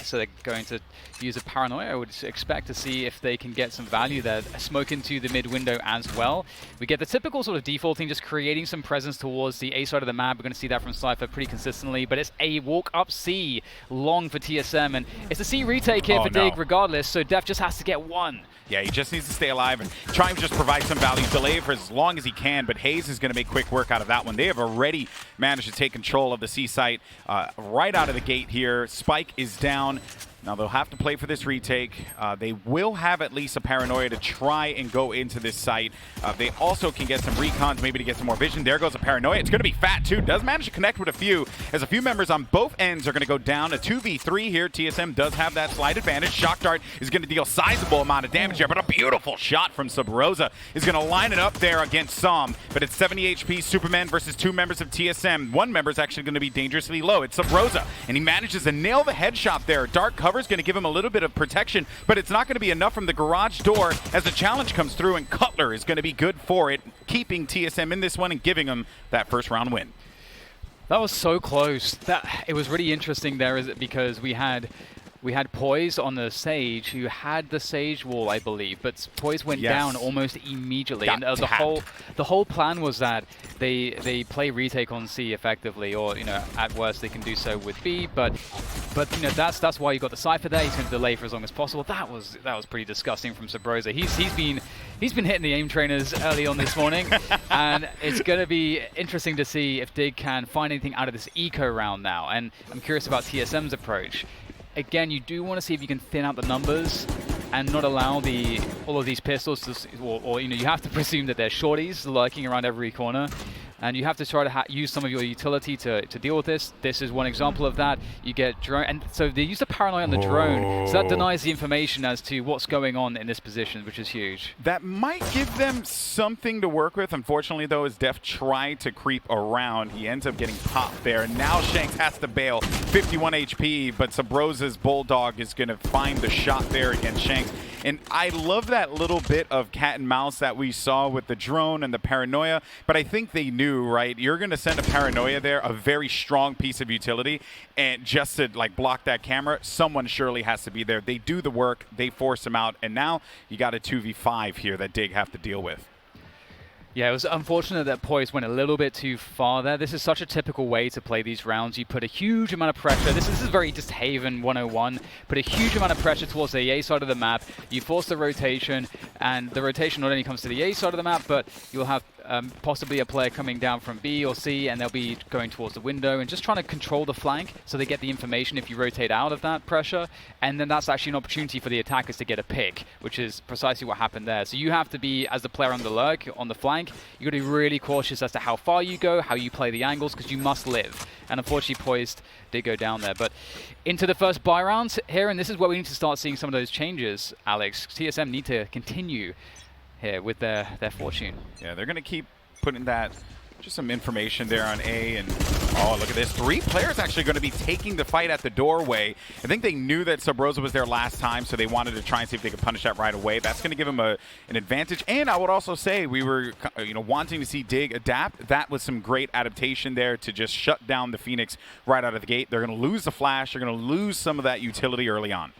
so they're going to use a Paranoia. I would expect to see if they can get some value there. Smoke into the mid window as well. We get the typical sort of defaulting, just creating some presence towards the A side of the map. We're going to see that from Cypher pretty consistently, but it's a walk up C long for TSM, and it's a C retake here for Dig regardless, so Def just has to get one. Yeah, he just needs to stay alive and try and just provide some value, delay for as long as he can, but Hayes is going to make quick work out of that one. They have already managed to take control of the C site right out of the gate here. Spike is down. Now they'll have to play for this retake. They will have at least a Paranoia to try and go into this site. They also can get some recons, maybe to get some more vision. There goes a Paranoia. It's going to be fat too. Does manage to connect with a few, as a few members on both ends are going to go down. A 2v3 here. TSM does have that slide advantage. Shock Dart is going to deal sizable amount of damage here, but a beautiful shot from Subroza is going to line it up there against Som. But it's 70 HP Superman versus two members of TSM. One member is actually going to be dangerously low. It's Subroza, and he manages to nail the headshot there. Dark cover is going to give him a little bit of protection, but it's not going to be enough from the garage door as the challenge comes through, and Cutler is going to be good for it, keeping TSM in this one and giving them that first round win. That was so close. It was really interesting there, is it, because we had Poise on the Sage, who had the Sage wall, I believe, but Poise went down almost immediately. And the whole plan was that they play retake on C effectively, or at worst they can do so with B. But that's why you got the Cypher there. He's going to delay for as long as possible. That was pretty disgusting from Subroza. He's been hitting the aim trainers early on this morning, and it's going to be interesting to see if Dig can find anything out of this eco round now. And I'm curious about TSM's approach. Again, you do want to see if you can thin out the numbers and not allow all of these pistols to, or you have to presume that they're shorties lurking around every corner. And you have to try to use some of your utility to deal with this. This is one example of that. You get drone, and so they use the Paranoia on the drone, so that denies the information as to what's going on in this position, which is huge. That might give them something to work with. Unfortunately, though, as Def tried to creep around, he ends up getting popped there. And now Shanks has to bail. 51 HP, but Subroza's Bulldog is going to find the shot there against Shanks. And I love that little bit of cat and mouse that we saw with the drone and the Paranoia, but I think they knew, right? You're going to send a Paranoia there, a very strong piece of utility, and just to block that camera, someone surely has to be there. They do the work, they force him out, and now you got a 2v5 here that Dig have to deal with. Yeah, it was unfortunate that Poise went a little bit too far there. This is such a typical way to play these rounds. You put a huge amount of pressure. This is very just Haven 101. Put a huge amount of pressure towards the A side of the map. You force the rotation, and the rotation not only comes to the A side of the map, but you'll have possibly a player coming down from B or C, and they'll be going towards the window and just trying to control the flank so they get the information if you rotate out of that pressure. And then that's actually an opportunity for the attackers to get a pick, which is precisely what happened there. So you have to be, as the player on the lurk, on the flank, you got to be really cautious as to how far you go, how you play the angles, because you must live. And unfortunately, Poised did go down there. But into the first buy round here, and this is where we need to start seeing some of those changes, Alex. TSM need to continue here with their fortune. Yeah, they're going to keep putting that, just some information there on A, and oh, look at this. 3 players actually going to be taking the fight at the doorway. I think they knew that Subroza was there last time, so they wanted to try and see if they could punish that right away. That's going to give them an advantage. And I would also say we were wanting to see Dig adapt. That was some great adaptation there to just shut down the Phoenix right out of the gate. They're going to lose the flash. They're going to lose some of that utility early on.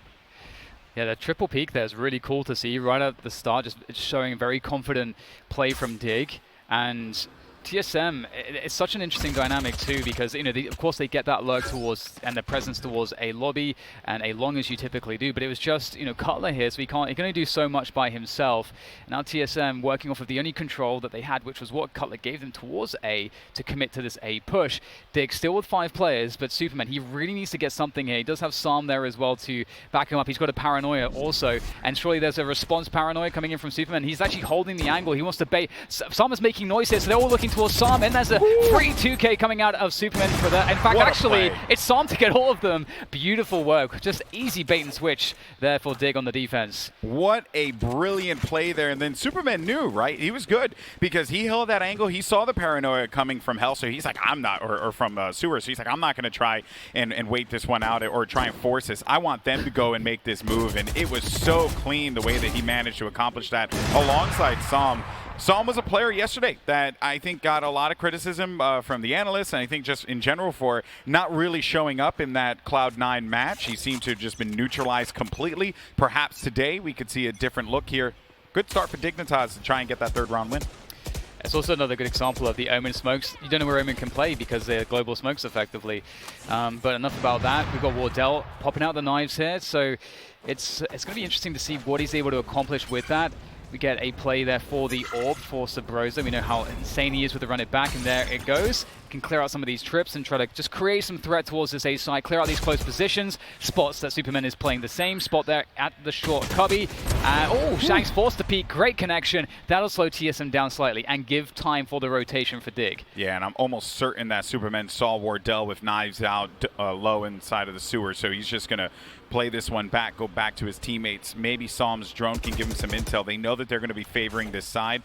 Yeah, the triple peek there is really cool to see right at the start, just showing very confident play from Dig. And TSM, it's such an interesting dynamic too, because of course they get that lurk towards and the presence towards a lobby and a long as you typically do, but it was just Cutler here, so he can only do so much by himself. Now TSM working off of the only control that they had, which was what Cutler gave them towards A to commit to this A push. Dig still with 5 players, but Superman, he really needs to get something here. He does have Sam there as well to back him up. He's got a Paranoia also, and surely there's a response Paranoia coming in from Superman. He's actually holding the angle. He wants to bait. Sam is making noise here, so they're all looking towards Sam, and there's a free 2K coming out of Superman for that. In fact, actually, it's Sam to get all of them. Beautiful work. Just easy bait and switch there for Dig on the defense. What a brilliant play there. And then Superman knew, right? He was good because he held that angle. He saw the Paranoia coming from Hell, so he's like, I'm not, or from Sewer, so he's like, I'm not going to try and wait this one out or try and force this. I want them to go and make this move. And it was so clean the way that he managed to accomplish that alongside Sam. Psalm was a player yesterday that I think got a lot of criticism from the analysts, and I think just in general for not really showing up in that Cloud9 match. He seemed to have just been neutralized completely. Perhaps today we could see a different look here. Good start for Dignitas to try and get that third round win. It's also another good example of the OMEN smokes. You don't know where OMEN can play because they're global smokes effectively. But enough about that. We've got Wardell popping out the knives here, so it's going to be interesting to see what he's able to accomplish with that. We get a play there for the Orb for Sabrosa. We know how insane he is with the run it back, and there it goes. Can clear out some of these trips and try to just create some threat towards this A side, clear out these close positions. Spots that Superman is playing the same spot there at the short cubby. Oh, Shanks forced to peek, great connection. That'll slow TSM down slightly and give time for the rotation for Dig. Yeah, and I'm almost certain that Superman saw Wardell with knives out low inside of the sewer, so he's just going to play this one back, go back to his teammates. Maybe Psalm's drone can give him some intel. They know that they're going to be favoring this side,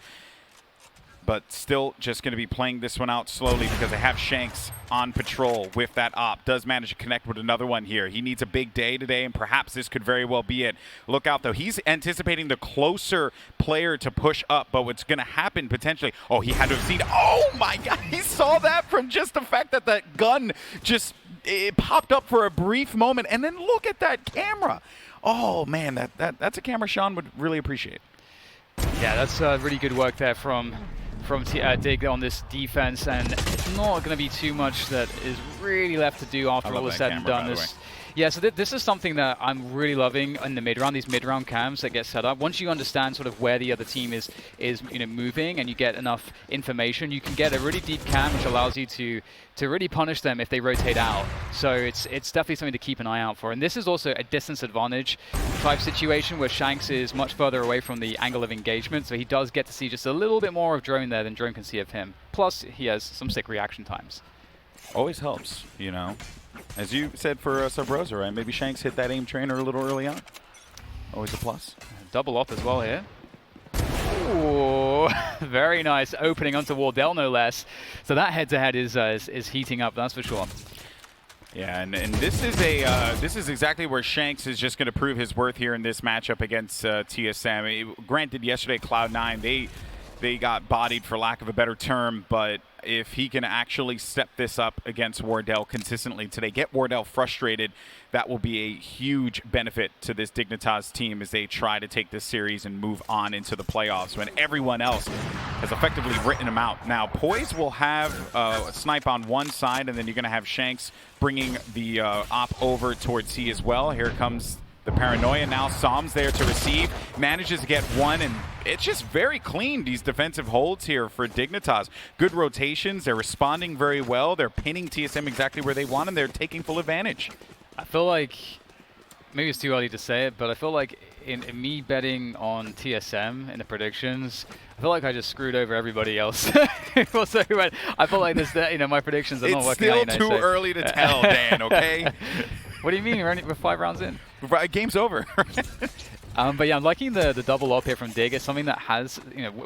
but still just going to be playing this one out slowly because they have Shanks on patrol with that op. Does manage to connect with another one here. He needs a big day today, and perhaps this could very well be it. Look out, though. He's anticipating the closer player to push up, but what's going to happen potentially... Oh, he had to have seen... Oh, my God. He saw that from just the fact that that gun just... It popped up for a brief moment, and then look at that camera. Oh, man, that's a camera Sean would really appreciate. Yeah, that's really good work there from Dig on this defense, and it's not going to be too much that is really left to do after all is said and done. Yeah, so this is something that I'm really loving in the mid-round, these mid-round cams that get set up. Once you understand sort of where the other team is moving and you get enough information, you can get a really deep cam which allows you to really punish them if they rotate out. So it's definitely something to keep an eye out for. And this is also a distance advantage type situation where Shanks is much further away from the angle of engagement, so he does get to see just a little bit more of Drone there than Drone can see of him. Plus, he has some sick reaction times. Always helps, you know. As you said for Sabrosa, right? Maybe Shanks hit that aim trainer a little early on. Always a plus. Double off as well here. Ooh, very nice opening onto Wardell, no less. So that head-to-head is heating up, that's for sure. Yeah, and this is this is exactly where Shanks is just going to prove his worth here in this matchup against TSM. Granted, yesterday Cloud9 they got bodied, for lack of a better term, but if he can actually step this up against Wardell consistently today, get Wardell frustrated, that will be a huge benefit to this Dignitas team as they try to take this series and move on into the playoffs when everyone else has effectively written them out. Now, Poise will have a snipe on one side, and then you're going to have Shanks bringing the op over towards C as well. Here comes the paranoia now. Psalm's there to receive, manages to get one, and it's just very clean, these defensive holds here for Dignitas. Good rotations, they're responding very well, they're pinning TSM exactly where they want, and they're taking full advantage. I feel like, maybe it's too early to say it, but I feel like in me betting on TSM in the predictions, I feel like I just screwed over everybody else. I feel like this, my predictions are not working out. It's still too early to tell, Dan, okay? What do you mean? We're 5 rounds in. Game's over. But yeah, I'm liking the double up here from Dig. It's something that has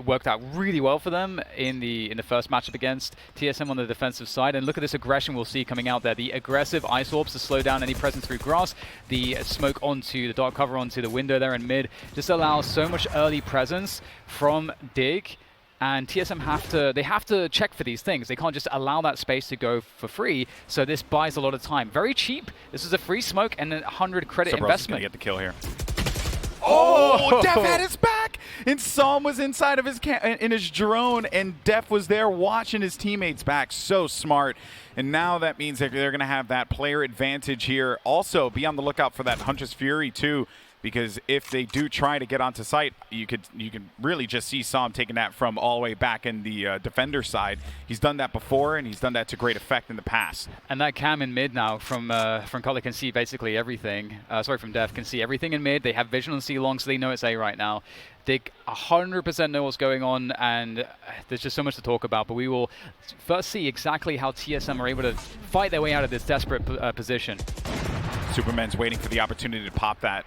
worked out really well for them in the first matchup against TSM on the defensive side. And look at this aggression we'll see coming out there. The aggressive ice orbs to slow down any presence through grass. The smoke onto the dark cover onto the window there in mid just allows so much early presence from Dig. And TSM have to check for these things. They can't just allow that space to go for free. So this buys a lot of time. Very cheap. This is a free smoke and a 100 credit investment. Gonna get the kill here. Oh, Def had his back, and Psalm was inside of his drone, and Def was there watching his teammates back. So smart. And now that means that they're going to have that player advantage here. Also, be on the lookout for that Huntress Fury too, because if they do try to get onto site, you can really just see Psalm taking that from all the way back in the defender side. He's done that before, and he's done that to great effect in the past. And that cam in mid now from Color can see basically everything. From Def can see everything in mid. They have vision on C long, so they know it's A right now. They 100% know what's going on, and there's just so much to talk about. But we will first see exactly how TSM are able to fight their way out of this desperate position. Superman's waiting for the opportunity to pop that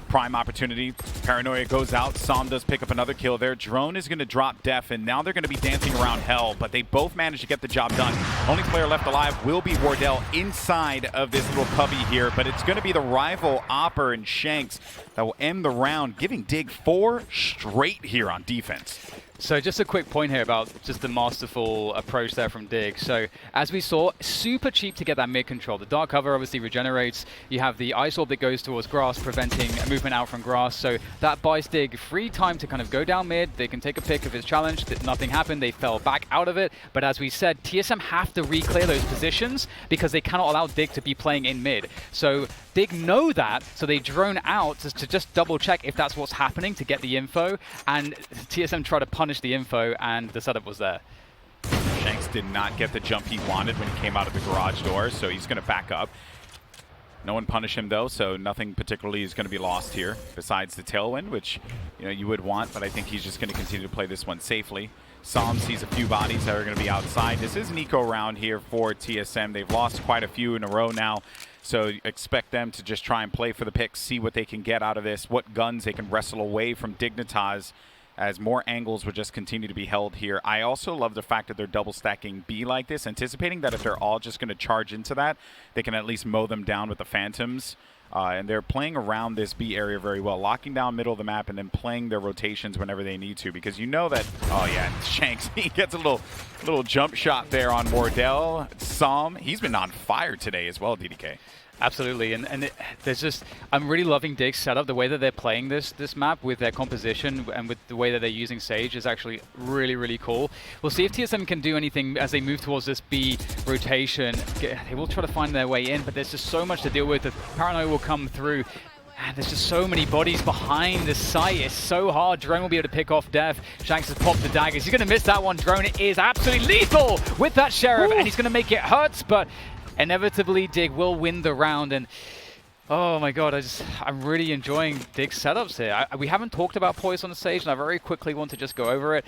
prime opportunity. Paranoia goes out. Psalm does pick up another kill there. Drone is going to drop Def, and now they're going to be dancing around hell, but they both managed to get the job done. Only player left alive will be Wardell inside of this little cubby here, but it's going to be the rival Opper and Shanks that will end the round, giving Dig 4 straight here on defense. So just a quick point here about just the masterful approach there from Dig. So as we saw, super cheap to get that mid control. The dark cover obviously regenerates. You have the ice orb that goes towards grass, preventing a movement out from grass. So that buys Dig free time to kind of go down mid. They can take a pick of his challenge. Nothing happened. They fell back out of it. But as we said, TSM have to re-clear those positions because they cannot allow Dig to be playing in mid. So Dig know that, so they drone out to just double check if that's what's happening to get the info, and TSM try to punish the info, and the setup was there. Shanks did not get the jump he wanted when he came out of the garage door, so he's going to back up. No one punished him though, so nothing particularly is going to be lost here besides the tailwind, which you would want, but I think he's just going to continue to play this one safely. Psalm sees a few bodies that are going to be outside. This is an eco round here for TSM. They've lost quite a few in a row now, so expect them to just try and play for the picks, see what they can get out of this, what guns they can wrestle away from Dignitas, as more angles would just continue to be held here. I also love the fact that they're double stacking B like this, anticipating that if they're all just going to charge into that, they can at least mow them down with the Phantoms. And they're playing around this B area very well, locking down middle of the map and then playing their rotations whenever they need to, because you know that, oh yeah, Shanks, he gets a little jump shot there on Wardell. Psalm, he's been on fire today as well, DDK. Absolutely, and there's just, I'm really loving Dig's setup. The way that they're playing this map with their composition and with the way that they're using Sage is actually really, really cool. We'll see if TSM can do anything as they move towards this B rotation. They will try to find their way in, but there's just so much to deal with. The paranoia will come through. And there's just so many bodies behind the site. It's so hard. Drone will be able to pick off Dev. Shanks has popped the daggers. He's going to miss that one. Drone is absolutely lethal with that Sheriff, and he's going to make it hurt, but inevitably, Dig will win the round, and oh my god, I'm really enjoying Dig's setups here. We haven't talked about Poise on the Sage, and I very quickly want to just go over it.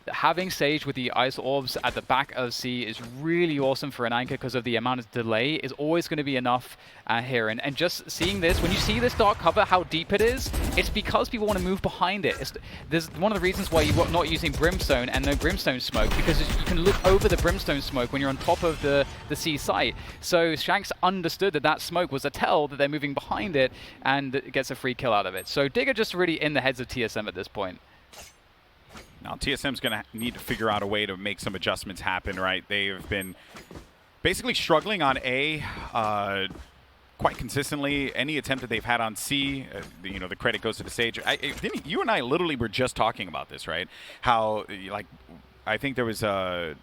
Having Sage with the Ice Orbs at the back of C is really awesome for an anchor because of the amount of delay is always going to be enough here. And just seeing this, when you see this dark cover, how deep it is, it's because people want to move behind it. There's one of the reasons why you're not using Brimstone and no Brimstone smoke, because you can look over the Brimstone smoke when you're on top of the C site. So Shanks understood that smoke was a tell that they're moving behind it, and it gets a free kill out of it. So Dig are just really in the heads of TSM at this point. Now, TSM's going to need to figure out a way to make some adjustments happen, right? They've been basically struggling on A quite consistently. Any attempt that they've had on C, the credit goes to the Sage. You and I literally were just talking about this, right? How, I think there was a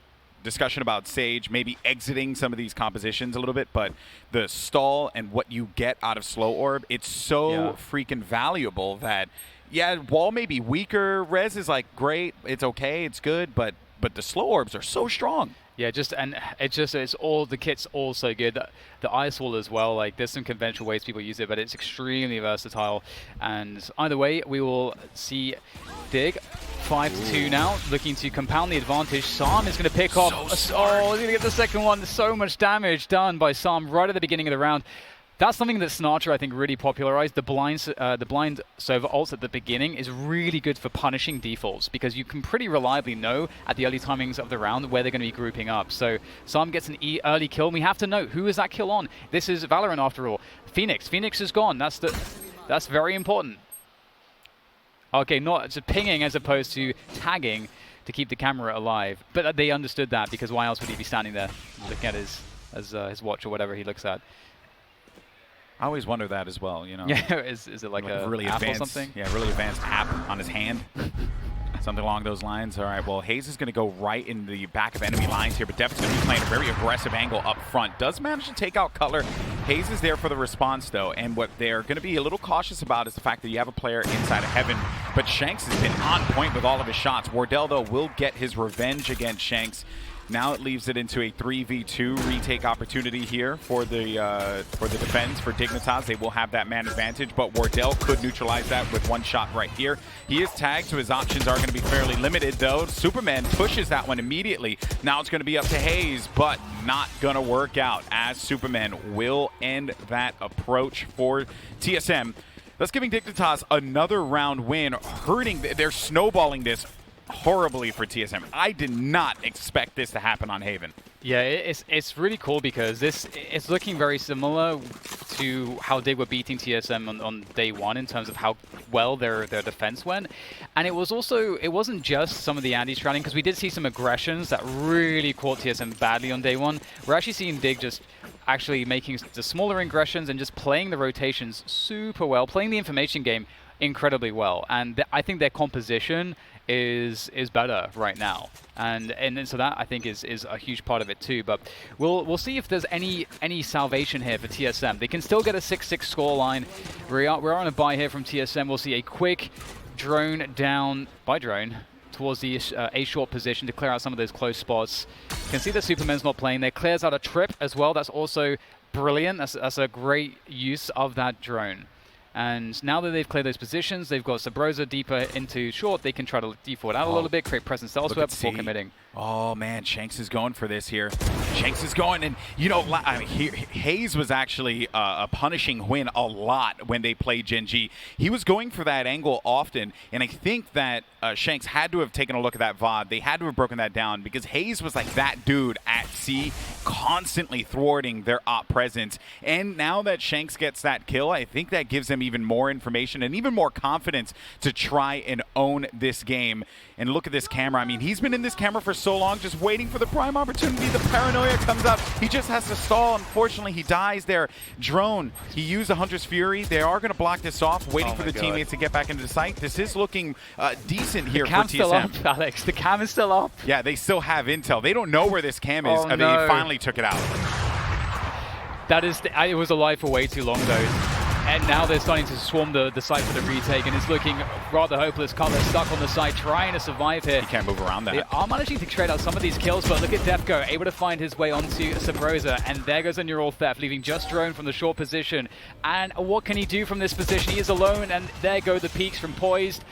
discussion about Sage maybe exiting some of these compositions a little bit, but the stall and what you get out of Slow Orb, it's so freaking valuable that yeah, wall may be weaker. Res is great. It's okay. It's good. But the slow orbs are so strong. Yeah, it's all, the kit's all so good. The ice wall as well. There's some conventional ways people use it, but it's extremely versatile. And either way, we will see Dig 5-2 now, looking to compound the advantage. Psalm is going to pick off. He's going to get the second one. So much damage done by Psalm right at the beginning of the round. That's something that Snarcher, I think, really popularized. The blind server ults at the beginning is really good for punishing defaults, because you can pretty reliably know at the early timings of the round where they're going to be grouping up. So Psalm gets an early kill, and we have to know who is that kill on. This is Valorant after all. Phoenix is gone. That's very important. Okay, it's pinging as opposed to tagging to keep the camera alive. But they understood that, because why else would he be standing there looking at his watch or whatever he looks at? I always wonder that as well, Yeah, is it like a really app advanced, or something? Yeah, really advanced app on his hand. Something along those lines. All right, well, Hayes is going to go right in the back of enemy lines here, but Def is going to be playing a very aggressive angle up front. Does manage to take out Cutler. Hayes is there for the response, though, and what they're going to be a little cautious about is the fact that you have a player inside of Heaven, but Shanks has been on point with all of his shots. Wardell, though, will get his revenge against Shanks. Now it leaves it into a 3v2 retake opportunity here for the defense for Dignitas. They will have that man advantage, but Wardell could neutralize that with one shot right here. He is tagged, so his options are going to be fairly limited, though. Superman pushes that one immediately. Now it's going to be up to Hayes, but not going to work out, as Superman will end that approach for TSM. That's giving Dignitas another round win, hurting. They're snowballing this horribly for TSM. I did not expect this to happen on Haven. Yeah, it's really cool because it's looking very similar to how they were beating TSM on day one in terms of how well their defense went. And it wasn't just some of the anti-straddling, because we did see some aggressions that really caught TSM badly on day one. We're actually seeing Dig just actually making the smaller aggressions and just playing the rotations super well, playing the information game incredibly well. And I think their composition is better right now, and so that I think is a huge part of it too. But we'll see if there's any salvation here for TSM. They can still get a 6-6 scoreline. We're on a buy here from TSM. We'll see a quick drone down by drone towards the A short position to clear out some of those close spots. You can see that Superman's not playing there. Clears out a trip as well. That's also brilliant. That's a great use of that drone. And now that they've cleared those positions, they've got Sabrosa deeper into short. They can try to default out a little bit, create presence elsewhere before committing. Oh man, Shanks is going for this here. Shanks is going, and you know, I mean, Hayes was actually punishing Hwin a lot when they played Gen G. He was going for that angle often, and I think that Shanks had to have taken a look at that VOD. They had to have broken that down because Hayes was like that dude at C, constantly thwarting their op presence. And now that Shanks gets that kill, I think that gives them even more information and even more confidence to try and own this game. And look at this camera. I mean, he's been in this camera for so long, just waiting for the prime opportunity. The paranoia comes up. He just has to stall. Unfortunately, he dies there. Drone, he used a Hunter's Fury. They are going to block this off, waiting for the teammates to get back into the site. This is looking decent here for TSM. The cam's still up, Alex. The cam is still up. Yeah, they still have intel. They don't know where this cam is. Oh, no. They finally took it out. That is, it was alive for way too long, though. And now they're starting to swarm the site for the retake, and it's looking rather hopeless. Cutler's stuck on the site, trying to survive here. He can't move around that. They are managing to trade out some of these kills, but look at Defco, able to find his way onto Sabrosa, and there goes a Neural Theft, leaving just Drone from the short position. And what can he do from this position? He is alone, and there go the peaks from Poised.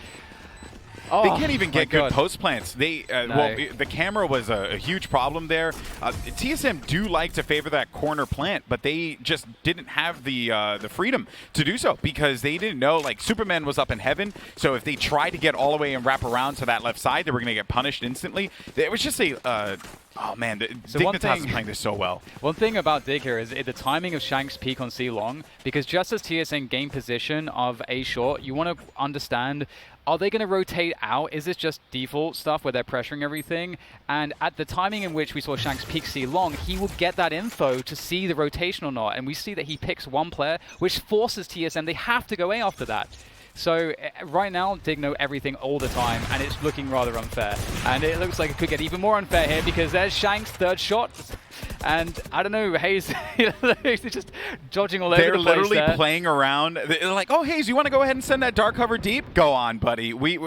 They can't even get good post plants. They well, the camera was a huge problem there. TSM do like to favor that corner plant, but they just didn't have the freedom to do so because they didn't know, like, Superman was up in heaven. So if they tried to get all the way and wrap around to that left side, they were going to get punished instantly. It was just a oh man, Dignitas is playing this so well. One thing about Dig here is the timing of Shank's peak on C long, because just as TSM gain position of A short, you want to understand, are they going to rotate out? Is this just default stuff where they're pressuring everything? And at the timing in which we saw Shanks peek C long, he will get that info to see the rotation or not. And we see that he picks one player, which forces TSM. They have to go A after that. So right now, Dig know everything all the time, and it's looking rather unfair. And it looks like it could get even more unfair here because there's Shank's third shot. And I don't know, Hayes, he's just dodging all over the place. They're literally playing around. They're like, oh, Hayes, you want to go ahead and send that dark cover deep? Go on, buddy. We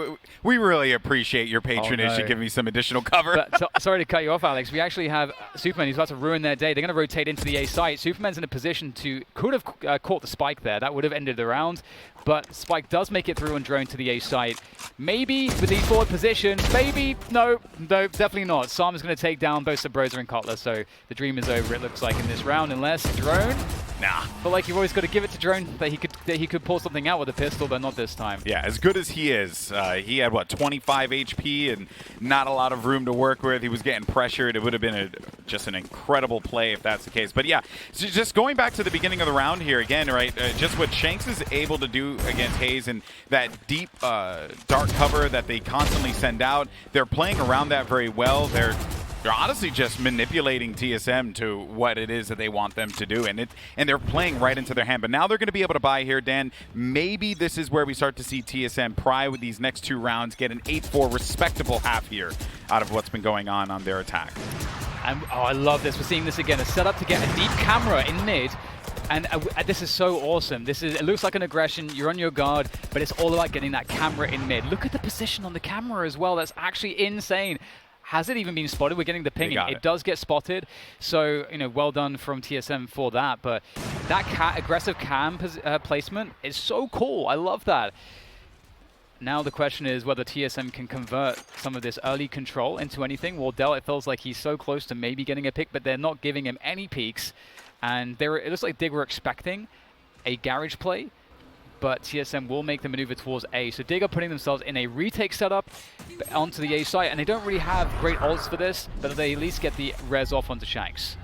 really appreciate your patronage to give me some additional cover. But, sorry to cut you off, Alex. We actually have Superman who's about to ruin their day. They're going to rotate into the A site. Superman's in a position to could have caught the Spike there. That would have ended the round. But Spike does make it through and drone to the A site. Maybe with the forward position. Maybe. No, definitely not. Sam is going to take down both Sabrosa and Cutler. So the dream is over, it looks like, in this round. Unless Drone. Nah. But like, you've always got to give it to Drone that he could pull something out with a pistol, but not this time. Yeah, as good as he is, he had, what, 25 HP and not a lot of room to work with. He was getting pressured. It would have been just an incredible play if that's the case. But yeah, so just going back to the beginning of the round here again, right? Just what Shanks is able to do against Hayes and that deep dark cover that they constantly send out. They're playing around that very well. They're honestly just manipulating TSM to what it is that they want them to do, and they're playing right into their hand. But now they're going to be able to buy here, Dan. Maybe this is where we start to see TSM pry with these next two rounds, get an 8-4 respectable half here out of what's been going on their attack. And oh, I love this. We're seeing this again. A setup to get a deep camera in mid. And this is so awesome. It looks like an aggression. You're on your guard, but it's all about getting that camera in mid. Look at the position on the camera as well. That's actually insane. Has it even been spotted? We're getting the pinging. It does get spotted. So, you know, well done from TSM for that. But that aggressive cam placement is so cool. I love that. Now the question is whether TSM can convert some of this early control into anything. Wardell, it feels like he's so close to maybe getting a pick, but they're not giving him any peeks. And it looks like Dig were expecting a garage play, but TSM will make the maneuver towards A. So Dig are putting themselves in a retake setup onto the A site, and they don't really have great ults for this, but they at least get the res off onto Shanks.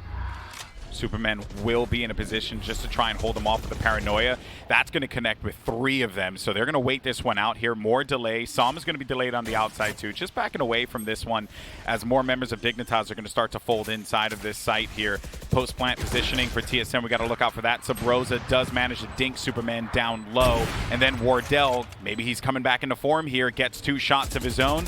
Superman will be in a position just to try and hold them off with the paranoia. That's going to connect with 3 of them, so they're going to wait this one out here. More delay. Som is going to be delayed on the outside too, just backing away from this one as more members of Dignitas are going to start to fold inside of this site here. Post-plant positioning for TSM, we got to look out for that. Sabrosa does manage to dink Superman down low, and then Wardell, maybe he's coming back into form here, gets 2 shots of his own.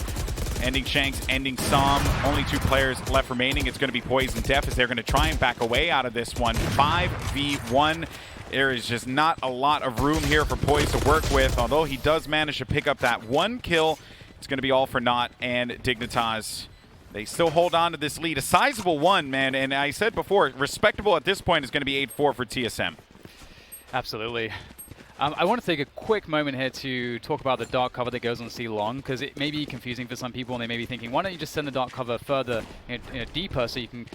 Ending Shanks, ending Som. Only 2 players left remaining. It's going to be Poise and Def as they're going to try and back away out of this one. 5v1. There is just not a lot of room here for Poise to work with, although he does manage to pick up that 1 kill. It's going to be all for naught, and Dignitas, they still hold on to this lead. A sizable one, man, and I said before, respectable at this point is going to be 8-4 for TSM. Absolutely. I want to take a quick moment here to talk about the dark cover that goes on C long, because it may be confusing for some people, and they may be thinking, why don't you just send the dark cover further, deeper, so you can,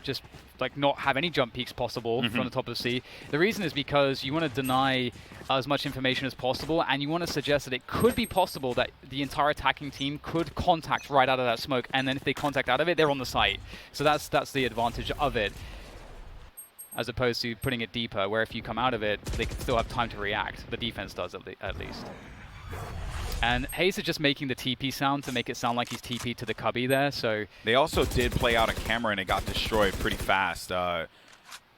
just like not have any jump peaks possible from the top of C. The reason is because you want to deny as much information as possible, and you want to suggest that it could be possible that the entire attacking team could contact right out of that smoke, and then if they contact out of it, they're on the site. So that's the advantage of it, as opposed to putting it deeper, where if you come out of it, they can still have time to react. The defense does, at least. And Hayes is just making the TP sound to make it sound like he's TP'd to the cubby there, so... They also did play out a camera, and it got destroyed pretty fast.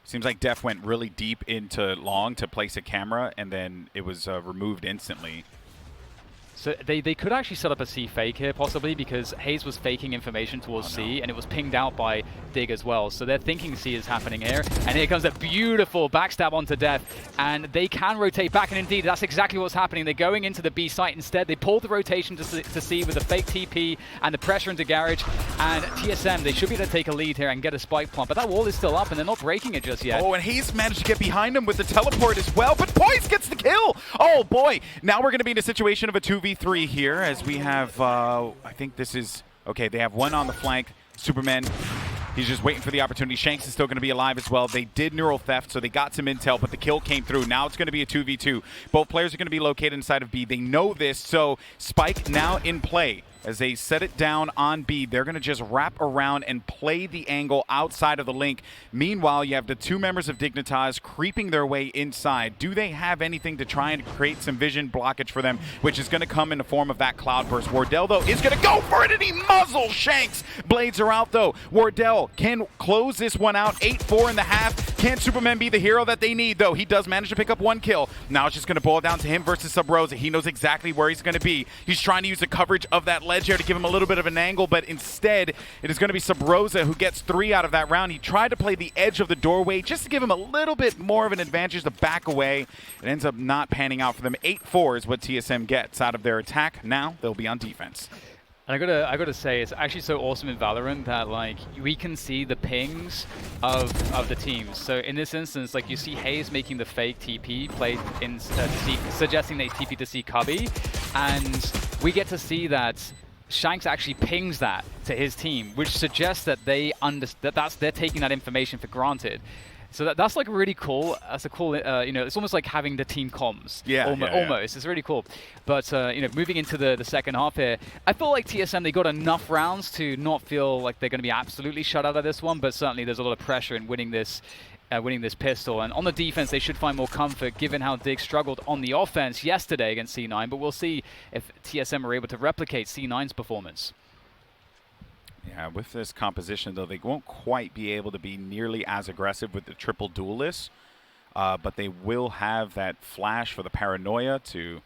Seems like Def went really deep into long to place a camera, and then it was removed instantly. So they could actually set up a C fake here, possibly, because Hayes was faking information towards C, and it was pinged out by Dig as well. So they're thinking C is happening here. And here comes a beautiful backstab onto Def, and they can rotate back, and indeed, that's exactly what's happening. They're going into the B site instead. They pulled the rotation to C with a fake TP and the pressure into Garage, and TSM, they should be able to take a lead here and get a spike plant, but that wall is still up, and they're not breaking it just yet. Oh, and Hayes managed to get behind him with the teleport as well, but Poise gets the kill! Oh, boy! Now we're going to be in a situation of a 2v3 here, as we have, I think this is, okay, they have 1 on the flank. Superman, he's just waiting for the opportunity. Shanks is still going to be alive as well. They did neural theft, so they got some intel, but the kill came through. Now it's going to be a 2v2. Both players are going to be located inside of B. They know this, so Spike now in play. As they set it down on B, they're going to just wrap around and play the angle outside of the link. Meanwhile, you have the 2 members of Dignitas creeping their way inside. Do they have anything to try and create some vision blockage for them, which is going to come in the form of that cloud burst? Wardell, though, is going to go for it, and he muzzles Shanks. Blades are out, though. Wardell can close this one out. 8-4 in the half. Can Superman be the hero that they need, though? He does manage to pick up 1 kill. Now it's just going to boil down to him versus Sabrosa. He knows exactly where he's going to be. He's trying to use the coverage of that ledge here to give him a little bit of an angle, but instead it is going to be Sabrosa who gets 3 out of that round. He tried to play the edge of the doorway just to give him a little bit more of an advantage to back away. It ends up not panning out for them. 8-4 is what TSM gets out of their attack. Now they'll be on defense. And I gotta say, it's actually so awesome in Valorant that like we can see the pings of the teams. So in this instance, like you see Hayes making the fake TP play in suggesting they TP to see Cubby, and we get to see that Shanks actually pings that to his team, which suggests that they're taking that information for granted. So that's like really cool. That's a cool, it's almost like having the team comms. Yeah, almost. It's really cool. But, moving into the second half here, I feel like TSM, they got enough rounds to not feel like they're going to be absolutely shut out of this one, but certainly there's a lot of pressure in winning this pistol. And on the defense, they should find more comfort given how Dig struggled on the offense yesterday against C9, but we'll see if TSM are able to replicate C9's performance. Yeah, with this composition, though, they won't quite be able to be nearly as aggressive with the triple duelist, but they will have that flash for the paranoia to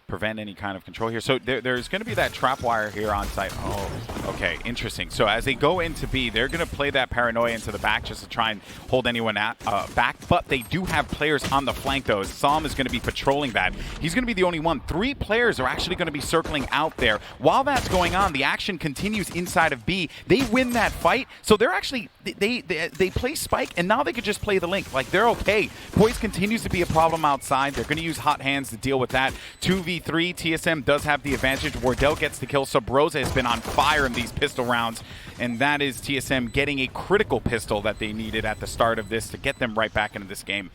prevent any kind of control here. So there's going to be that trap wire here on site. Oh, okay, interesting. So as they go into B, they're going to play that paranoia into the back just to try and hold anyone back. But they do have players on the flank, though. Som is going to be patrolling that. He's going to be the only one. 3 players are actually going to be circling out there. While that's going on, the action continues inside of B. They win that fight, so they're actually they play Spike, and now they could just play the link. Like, they're okay. Poise continues to be a problem outside. They're going to use hot hands to deal with that. 2v3, TSM does have the advantage. Wardell gets the kill. Sabrosa has been on fire in these pistol rounds, and that is TSM getting a critical pistol that they needed at the start of this to get them right back into this game.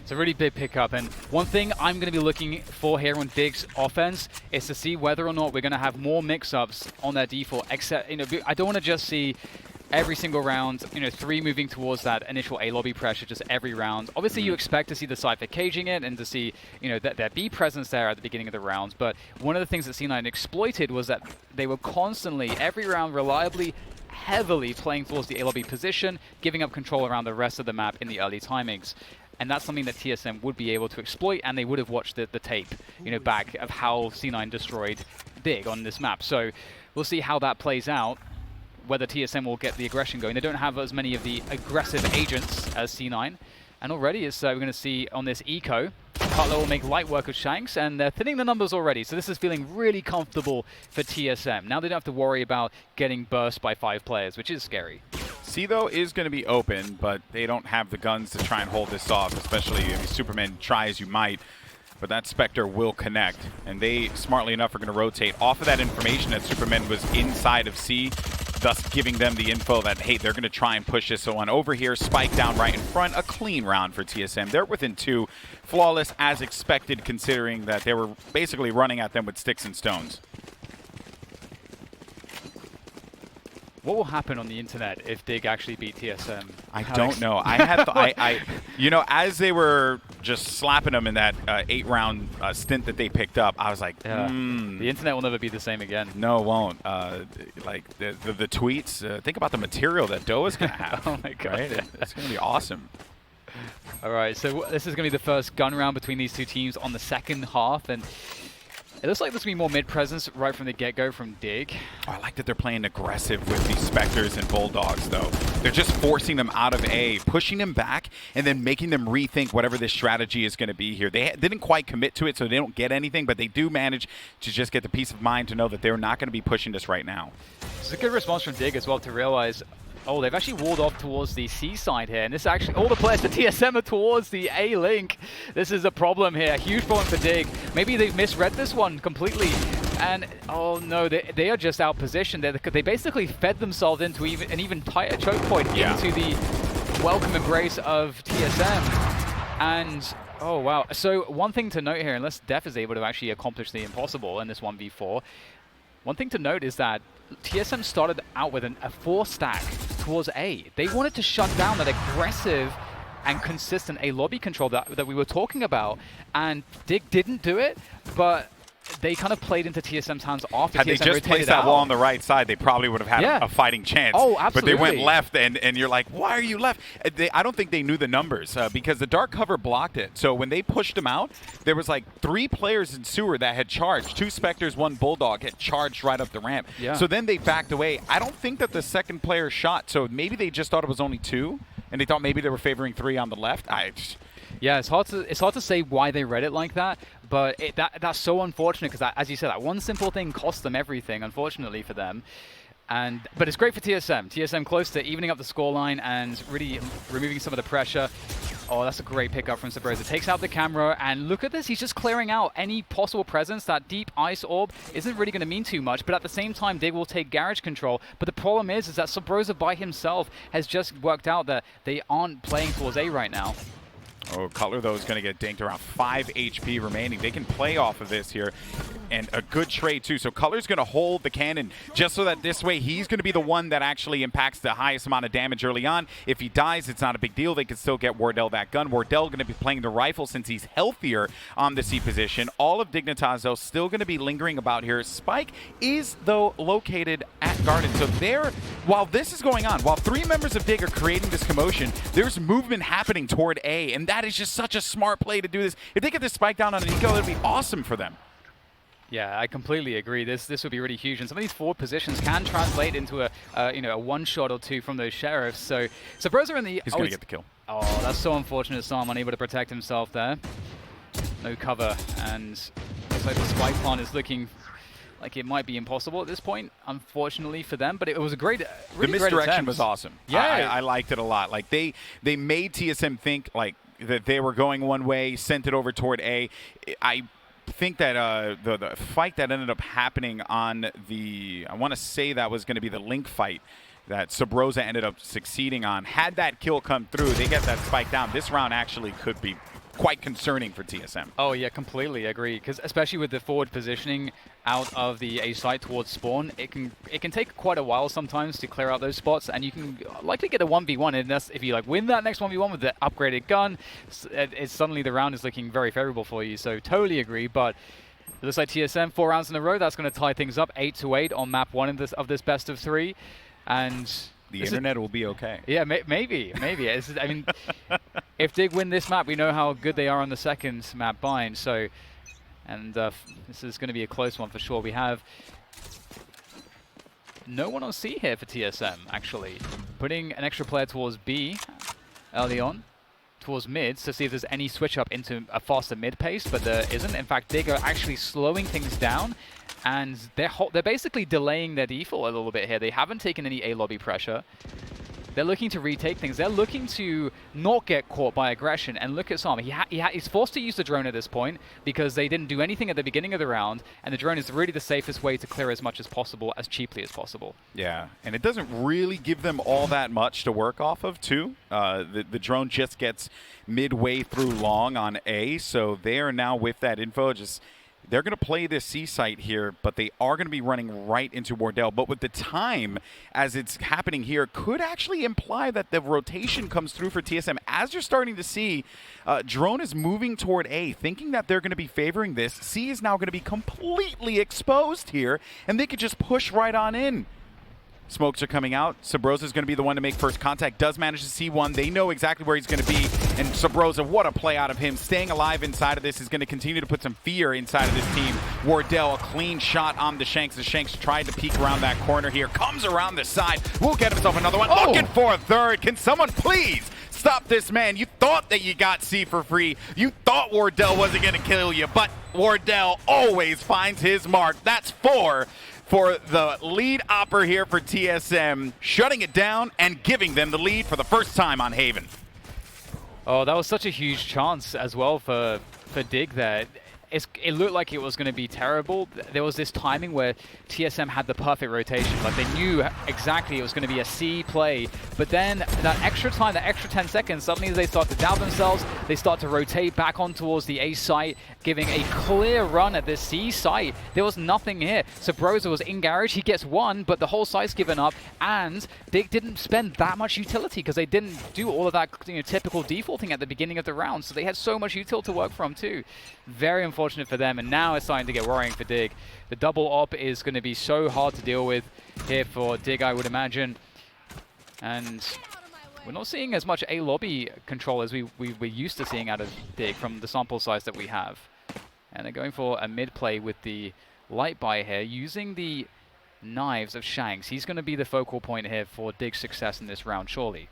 It's a really big pickup, and one thing I'm going to be looking for here on Dig's offense is to see whether or not we're going to have more mix-ups on their default. Except, I don't want to just see every single round, 3 moving towards that initial A lobby pressure just every round. Obviously, you expect to see the Cypher caging it and to see, that there be presence there at the beginning of the rounds. But one of the things that C9 exploited was that they were constantly, every round, reliably, heavily playing towards the A lobby position, giving up control around the rest of the map in the early timings. And that's something that TSM would be able to exploit, and they would have watched the tape, back of how C9 destroyed Dig on this map. So we'll see how that plays out, whether TSM will get the aggression going. They don't have as many of the aggressive agents as C9. And already we're going to see on this eco, Cutler will make light work of Shanks, and they're thinning the numbers already. So this is feeling really comfortable for TSM. Now they don't have to worry about getting burst by 5 players, which is scary. C, though, is going to be open, but they don't have the guns to try and hold this off, especially if Superman try as you might. But that Spectre will connect, and they, smartly enough, are going to rotate off of that information that Superman was inside of C, thus giving them the info that, hey, they're going to try and push this one over here. Spike down right in front. A clean round for TSM. They're within 2. Flawless as expected, considering that they were basically running at them with sticks and stones. What will happen on the internet if Dig actually beat TSM? I don't know. I had, as they were just slapping them in that 8-round stint that they picked up, I was like, The internet will never be the same again. No, it won't. Like the tweets. Think about the material that Doa's gonna have. Oh my god, right? It's gonna be awesome. All right, so this is gonna be the first gun round between these 2 teams on the second half, and it looks like there's going to be more mid-presence right from the get-go from Dig. Oh, I like that they're playing aggressive with these Spectres and Bulldogs, though. They're just forcing them out of A, pushing them back, and then making them rethink whatever this strategy is going to be here. They didn't quite commit to it, so they don't get anything, but they do manage to just get the peace of mind to know that they're not going to be pushing this right now. It's a good response from Dig as well to realize, oh, they've actually walled off towards the C side here, and this actually, all the players to TSM are towards the A link. This is a problem here, huge problem for Dig. Maybe they've misread this one completely, and oh no, they are just out positioned. They basically fed themselves into an even tighter choke point into the welcome embrace of TSM. And oh wow, so one thing to note here, unless Def is able to actually accomplish the impossible in this 1v4, one thing to note is that TSM started out with a 4 stack towards A. They wanted to shut down that aggressive and consistent A lobby control that we were talking about, and Dig didn't do it, but they kind of played into TSM's hands after Had TSM they just placed that out. wall on the right side, they probably would have had a fighting chance. Oh, absolutely. But they went left, and you're like, why are you left? I don't think they knew the numbers because the dark cover blocked it. So when they pushed them out, there was like 3 players in sewer that had charged. 2 Spectres, 1 Bulldog had charged right up the ramp. Yeah. So then they backed away. I don't think that the second player shot, so maybe they just thought it was only 2, and they thought maybe they were favoring 3 on the left. Yeah, it's hard to say why they read it like that, but that's so unfortunate because, as you said, that one simple thing cost them everything, unfortunately for them. But it's great for TSM. TSM close to evening up the scoreline and really removing some of the pressure. Oh, that's a great pickup from Sabrosa. Takes out the camera, and look at this. He's just clearing out any possible presence. That deep ice orb isn't really going to mean too much, but at the same time, they will take garage control. But the problem is that Sabrosa by himself has just worked out that they aren't playing towards A right now. Oh, Cutler, though, is going to get dinked around 5 HP remaining. They can play off of this here, and a good trade, too. So Cutler's going to hold the cannon just so that this way he's going to be the one that actually impacts the highest amount of damage early on. If he dies, it's not a big deal. They can still get Wardell that gun. Wardell going to be playing the rifle since he's healthier on the C position. All of Dignitas, though, still going to be lingering about here. Spike is, though, located at Garden. So there, while this is going on, while 3 members of Dig are creating this commotion, there's movement happening toward A, and that is just such a smart play to do this. If they get this spike down on an eco, it would be awesome for them. Yeah, I completely agree. This would be really huge, and some of these forward positions can translate into a one-shot or 2 from those sheriffs. So Sabrosa in the he's gonna get the kill. Oh, that's so unfortunate. Sam unable to protect himself there. No cover, and looks like the spike plant is looking like it might be impossible at this point, unfortunately for them. But it was a great, really the misdirection was awesome. Yeah, I liked it a lot. Like they made TSM think like that they were going one way, sent it over toward A. I think that the fight that ended up happening on the, I want to say that was going to be the Link fight that Sabrosa ended up succeeding on. Had that kill come through, they get that spike down. This round actually could be quite concerning for TSM. Oh yeah, completely agree. Because especially with the forward positioning out of the A site towards spawn, it can take quite a while sometimes to clear out those spots, and you can likely get a 1v1. And that's if you like win that next 1v1 with the upgraded gun, it's suddenly the round is looking very favorable for you. So totally agree. But it looks like TSM 4 rounds in a row. That's going to tie things up 8-8 on map 1 of this best of 3, and the internet will be okay. Yeah, maybe. I mean, if Dig win this map, we know how good they are on the second map bind. So, and this is going to be a close one for sure. We have no one on C here for TSM, actually. Putting an extra player towards B early on, towards mid, to see if there's any switch up into a faster mid pace, but there isn't. In fact, Dig are actually slowing things down, and they're basically delaying their default a little bit here. They haven't taken any A lobby pressure. They're looking to retake things. They're looking to not get caught by aggression. And look at Sam. He's forced to use the drone at this point because they didn't do anything at the beginning of the round, and the drone is really the safest way to clear as much as possible, as cheaply as possible. Yeah, and it doesn't really give them all that much to work off of, too. The drone just gets midway through long on A, so they are now with that info. They're going to play this C site here, but they are going to be running right into Wardell. But with the time as it's happening here, could actually imply that the rotation comes through for TSM. As you're starting to see, drone is moving toward A, thinking that they're going to be favoring this. C is now going to be completely exposed here, and they could just push right on in. Smokes are coming out. Sabrosa is going to be the one to make first contact. Does manage to see one. They know exactly where he's going to be. And Sabrosa, what a play out of him. Staying alive inside of this is going to continue to put some fear inside of this team. Wardell, a clean shot on the Shanks. The Shanks tried to peek around that corner here. Comes around the side. Will get himself another one. Oh! Looking for a third. Can someone please stop this man? You thought that you got C for free. You thought Wardell wasn't going to kill you. But Wardell always finds his mark. That's 4. For the lead opper here for TSM, shutting it down and giving them the lead for the first time on Haven. Oh, that was such a huge chance as well for Dig there. It looked like it was going to be terrible. There was this timing where TSM had the perfect rotation. Like, they knew exactly it was going to be a C play. But then that extra time, that extra 10 seconds, suddenly they start to doubt themselves. They start to rotate back on towards the A site, giving a clear run at this C site. There was nothing here. Sabrosa was in garage. He gets one, but the whole site's given up. And Dig didn't spend that much utility because they didn't do all of that typical defaulting at the beginning of the round. So they had so much util to work from too. Very unfortunate for them, and now it's starting to get worrying for Dig. The double op is going to be so hard to deal with here for Dig, I would imagine. And we're not seeing as much A lobby control as we're used to seeing out of Dig from the sample size that we have. And they're going for a mid play with the light buy here, using the knives of Shanks. He's going to be the focal point here for Dig's success in this round, surely.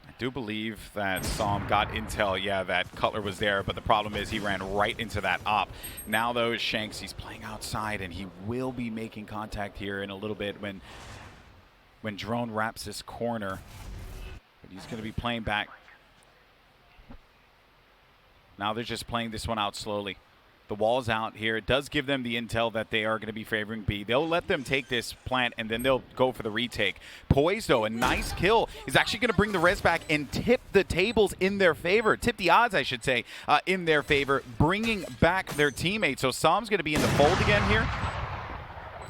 I do believe that Psalm got intel, yeah, that Cutler was there, but the problem is he ran right into that op. Now, though, Shanks, he's playing outside, and he will be making contact here in a little bit when Drone wraps this corner. But he's going to be playing back. Now they're just playing this one out slowly. The wall's out here. It does give them the intel that they are going to be favoring B. They'll let them take this plant, and then they'll go for the retake. Poise, though, a nice kill, is actually going to bring the res back and tip the tables in their favor. Tip the odds, I should say, in their favor, bringing back their teammates. So Psalm's going to be in the fold again here.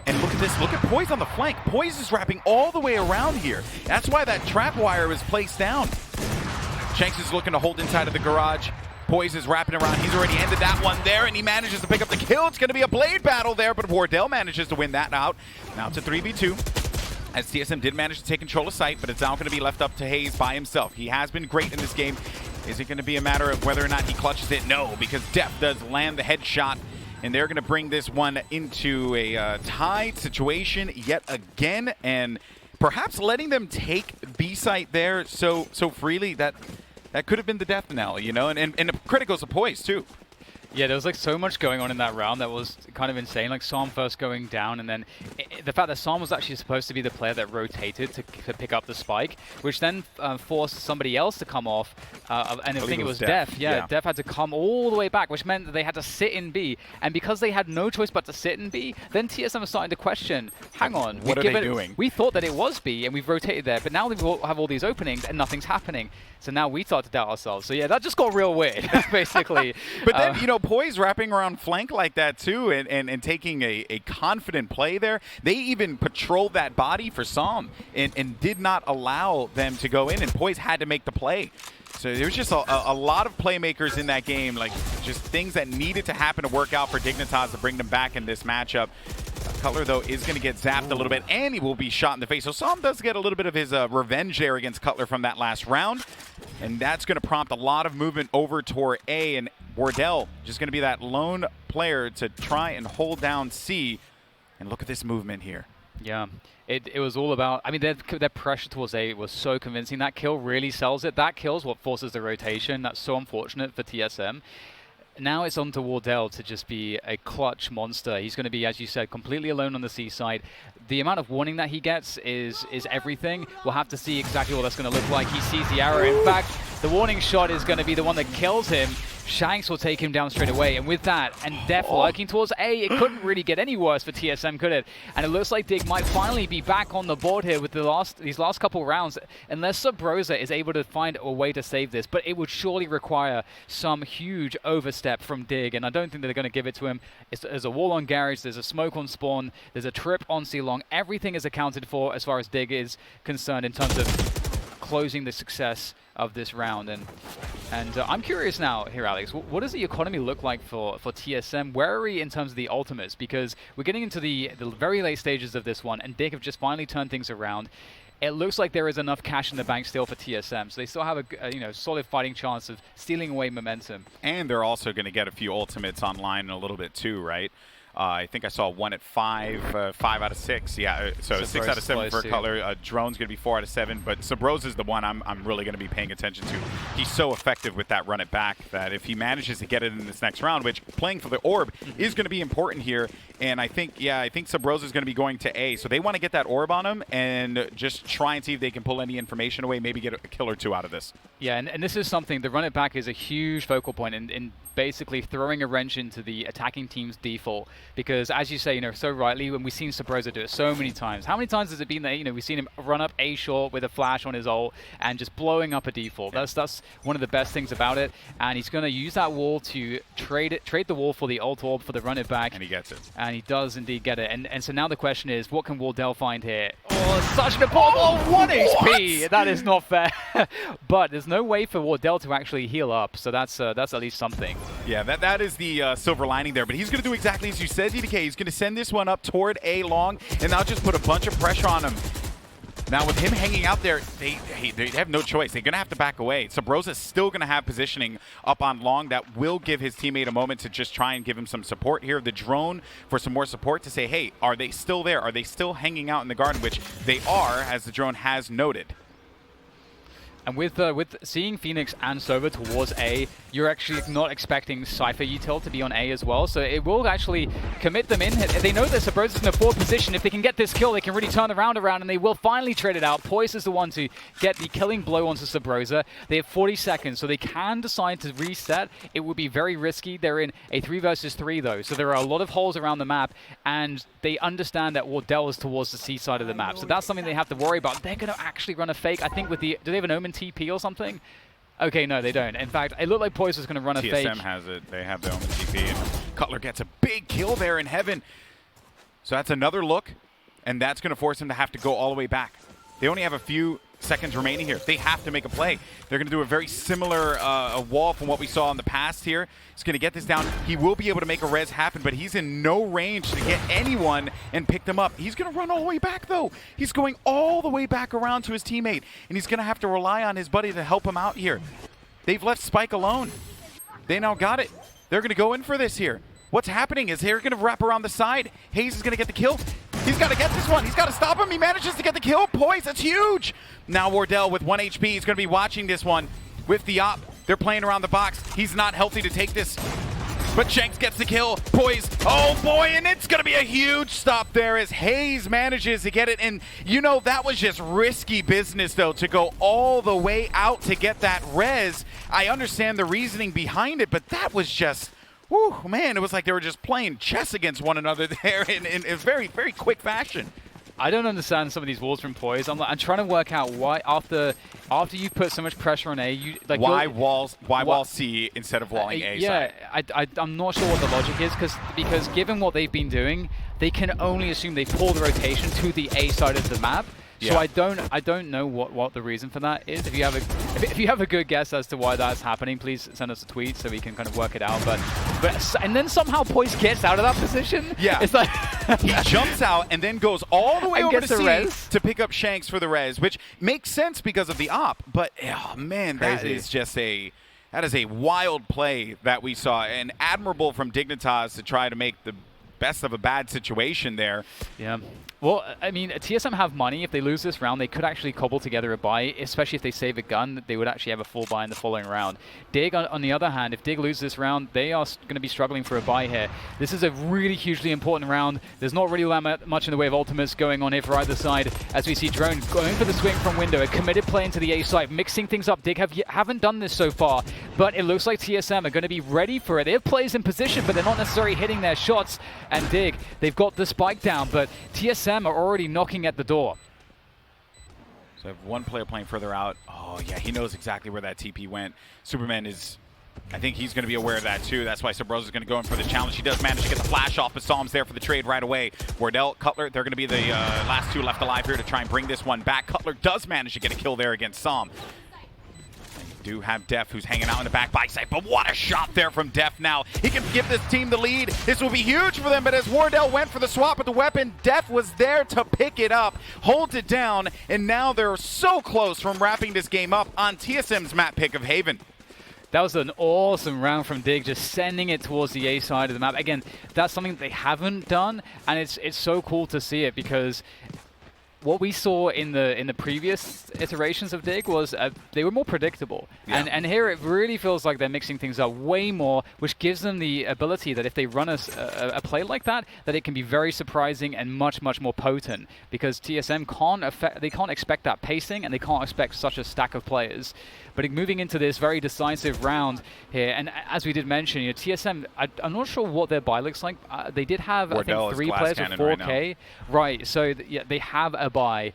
And look at this. Look at Poise on the flank. Poise is wrapping all the way around here. That's why that trap wire was placed down. Shanks is looking to hold inside of the garage. Poise is wrapping around. He's already ended that one there, and he manages to pick up the kill. It's going to be a blade battle there, but Wardell manages to win that out. Now it's a 3v2. As TSM did manage to take control of site, but it's now going to be left up to Hayes by himself. He has been great in this game. Is it going to be a matter of whether or not he clutches it? No, because Def does land the headshot, and they're going to bring this one into a tied situation yet again, and perhaps letting them take B site there so freely that could have been the death knell, you know, and the criticals of Poise, too. Yeah, there was like so much going on in that round that was kind of insane. Like Psalm first going down, and then the fact that Psalm was actually supposed to be the player that rotated to pick up the spike, which then forced somebody else to come off. And I think it was Def. Yeah, Def had to come all the way back, which meant that they had to sit in B. And because they had no choice but to sit in B, then TSM was starting to question, hang on, what are they doing? We thought that it was B, and we've rotated there, but now we have all these openings, and nothing's happening. So now we start to doubt ourselves. So yeah, that just got real weird, basically. But then, you know, Poise wrapping around flank like that too, and taking a confident play there. They even patrolled that body for Psalm and did not allow them to go in, and Poise had to make the play. So there was just a lot of playmakers in that game, like just things that needed to happen to work out for Dignitas to bring them back in this matchup. Cutler, though, is going to get zapped a little bit, and he will be shot in the face. So Psalm does get a little bit of his revenge there against Cutler from that last round, and that's going to prompt a lot of movement over toward A, and Wardell just going to be that lone player to try and hold down C. And look at this movement here. Yeah. It was all about, I mean, their pressure towards A was so convincing. That kill really sells it. That kill's what forces the rotation. That's so unfortunate for TSM. Now it's on to Wardell to just be a clutch monster. He's going to be, as you said, completely alone on the C side. The amount of warning that he gets is everything. We'll have to see exactly what that's going to look like. He sees the arrow. In fact, the warning shot is going to be the one that kills him. Shanks will take him down straight away, and with that, and Def lurking towards A, it couldn't really get any worse for TSM, could it? And it looks like Dig might finally be back on the board here with these last couple rounds, unless Subrosa is able to find a way to save this, but it would surely require some huge overstep from Dig, and I don't think that they're going to give it to him. There's a wall on Garage, there's a smoke on Spawn, there's a trip on C-Long. Everything is accounted for as far as Dig is concerned in terms of closing the success of this round. And I'm curious now here, Alex, what does the economy look like for TSM? Where are we in terms of the ultimates? Because we're getting into the very late stages of this one, and Dig have just finally turned things around. It looks like there is enough cash in the bank still for TSM, so they still have a solid fighting chance of stealing away momentum. And they're also going to get a few ultimates online in a little bit too, right? I think I saw one at 5 out of 6. Yeah, so Sabrosa's 6 out of 7 for Cutler. Drone's going to be 4 out of 7, but Sabrosa is the one I'm really going to be paying attention to. He's so effective with that run it back that if he manages to get it in this next round, which playing for the orb is going to be important here, and I think Sabrosa is going to be going to A, so they want to get that orb on him and just try and see if they can pull any information away, maybe get a kill or two out of this. Yeah, and this is something, the run it back is a huge focal point in basically throwing a wrench into the attacking team's default, because as you say, so rightly, when we've seen Sabrosa do it so many times, how many times has it been that we've seen him run up A short with a flash on his ult and just blowing up a default? That's one of the best things about it, and he's going to use that wall to trade the wall for the ult orb for the run it back, and he gets it, and he does indeed get it. And so now the question is, what can Wardell find here? Oh, such an important 1 HP. That is not fair. But there's no way for Wardell to actually heal up, so that's at least something. Yeah, that is the silver lining there. But he's going to do exactly as you said, DDK. He's going to send this one up toward A long, and I'll just put a bunch of pressure on him. Now, with him hanging out there, they have no choice. They're going to have to back away. Sabrosa's still going to have positioning up on long that will give his teammate a moment to just try and give him some support here. The drone for some more support to say, hey, are they still there? Are they still hanging out in the garden? Which they are, as the drone has noted. And with seeing Phoenix and Sova towards A, you're actually not expecting Cypher Util to be on A as well, so it will actually commit them in. They know that Sabrosa's in a poor position. If they can get this kill, they can really turn the round around, and they will finally trade it out. Poise is the one to get the killing blow onto Sabrosa. They have 40 seconds, so they can decide to reset. It would be very risky. They're in a 3 versus 3, though, so there are a lot of holes around the map, and they understand that Wardell is towards the C side of the map, so that's something they have to worry about. They're going to actually run a fake, I think, with the... Do they have an Omen TP or something? Okay, no, they don't. In fact, it looked like Poise was going to run a fake. TSM has it. They have their own TP, and Cutler gets a big kill there in heaven. So that's another look, and that's going to force him to have to go all the way back. They only have a few seconds remaining here. They have to make a play. They're going to do a very similar wall from what we saw in the past here. He's going to get this down. He will be able to make a res happen, but he's in no range to get anyone and pick them up. He's going to run all the way back, though. He's going all the way back around to his teammate, and he's going to have to rely on his buddy to help him out here. They've left Spike alone. They now got it. They're going to go in for this here. What's happening is they're going to wrap around the side. Hayes is going to get the kill. He's got to get this one. He's got to stop him. He manages to get the kill. Poise, that's huge. Now Wardell with 1 HP. He's going to be watching this one with the op. They're playing around the box. He's not healthy to take this. but Shanks gets the kill. Poise, oh boy, and it's going to be a huge stop there as Hayes manages to get it. And, you know, that was just risky business, though, to go all the way out to get that res. I understand the reasoning behind it, but that was just... whew, man, it was like they were just playing chess against one another there in a very, very quick fashion. I don't understand some of these walls from Poise. I'm trying to work out why after you've put so much pressure on A, you like why wall C instead of walling A yeah, side? I'm not sure what the logic is because given what they've been doing, they can only assume they pull the rotation to the A side of the map. So yeah. I don't know what the reason for that is. If you have a good guess as to why that's happening, please send us a tweet so we can kind of work it out. But and then somehow Poise gets out of that position. Yeah, it's like he jumps out and then goes all the way over to C res. to pick up Shanks for the res, which makes sense because of the op. But oh man, that is just a wild play that we saw, and admirable from Dignitas to try to make the best of a bad situation there. Yeah. Well, I mean, TSM have money. If they lose this round, they could actually cobble together a buy, especially if they save a gun. They would actually have a full buy in the following round. Dig, on the other hand, if Dig loses this round, they are going to be struggling for a buy here. This is a really hugely important round. There's not really much in the way of ultimates going on here for either side, as we see Drone going for the swing from window, a committed play into the A side, mixing things up. Dig haven't done this so far, but it looks like TSM are going to be ready for it. They have players in position, but they're not necessarily hitting their shots. And Dig, they've got the spike down, but TSM are already knocking at the door. So I have one player playing further out. Oh yeah, he knows exactly where that TP went. Superman is, I think he's going to be aware of that too. That's why Sabrosa is going to go in for the challenge. He does manage to get the flash off, but Psalm's there for the trade right away. Wardell, Cutler, they're going to be the last two left alive here to try and bring this one back. Cutler does manage to get a kill there against Psalm. Do have Def, who's hanging out in the back by side, but what a shot there from Def now. He can give this team the lead. This will be huge for them, but as Wardell went for the swap with the weapon, Def was there to pick it up, hold it down, and now they're so close from wrapping this game up on TSM's map pick of Haven. That was an awesome round from Dig, just sending it towards the A side of the map. Again, that's something that they haven't done, and it's so cool to see it because what we saw in the previous iterations of Dig was they were more predictable. Yeah. And here it really feels like they're mixing things up way more, which gives them the ability that if they run a play like that, that it can be very surprising and much, much more potent, because TSM can't expect that pacing, and they can't expect such a stack of players. But moving into this very decisive round here, and as we did mention, you know, TSM, I'm not sure what their buy looks like. They did have, Wardell, I think, 3 players with 4K. Right, so yeah, they have a buy,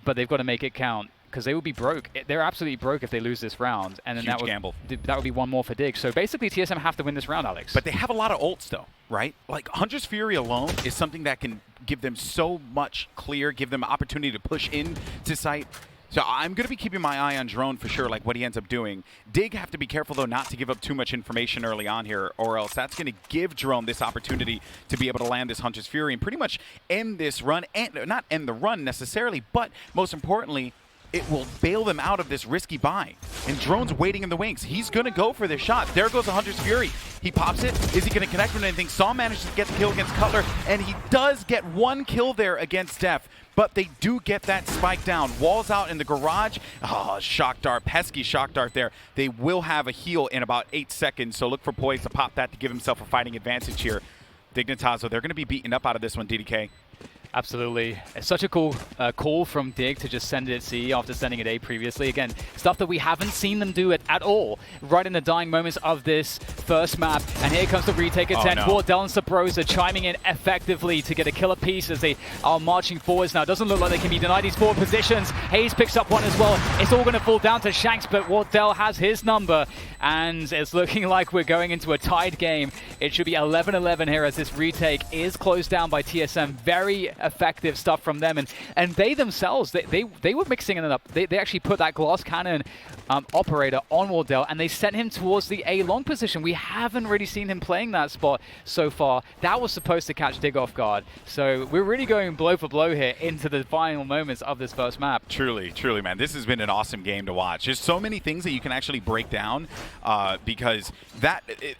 but they've got to make it count, because they would be broke. They're absolutely broke if they lose this round, and then that would be one more for Dig. So basically, TSM have to win this round, Alex. But they have a lot of ults, though, right? Like, Hunter's Fury alone is something that can give them so much clear, give them opportunity to push into site. So I'm going to be keeping my eye on Drone for sure, like what he ends up doing. Dig have to be careful, though, not to give up too much information early on here, or else that's going to give Drone this opportunity to be able to land this Hunter's Fury and pretty much end this run, and not end the run necessarily, but most importantly, it will bail them out of this risky buy. And Drone's waiting in the wings. He's going to go for this shot. There goes the Hunter's Fury. He pops it. Is he going to connect with anything? Saw manages to get the kill against Cutler, and he does get one kill there against Def. But they do get that spike down. Walls out in the garage. Oh, shock dart. Pesky shock dart there. They will have a heal in about 8 seconds, so look for Poise to pop that to give himself a fighting advantage here. Dignitas, they're going to be beaten up out of this one, DDK. Absolutely. It's such a cool call from Dig to just send it at C after sending it A previously. Again, stuff that we haven't seen them do it at all right in the dying moments of this first map. And here comes the retake attempt. Wardell and Sabrosa chiming in effectively to get a killer piece as they are marching forwards now. Doesn't look like they can be denied these forward positions. Hayes picks up one as well. It's all going to fall down to Shanks, but Wardell has his number. And it's looking like we're going into a tied game. It should be 11-11 here as this retake is closed down by TSM. Very effective stuff from them, and they themselves, they were mixing it up. They actually put that glass cannon operator on Wardell, and they sent him towards the A long position. We haven't really seen him playing that spot so far. That was supposed to catch Dig off guard. So we're really going blow for blow here into the final moments of this first map. Truly, truly, man. This has been an awesome game to watch. There's so many things that you can actually break down because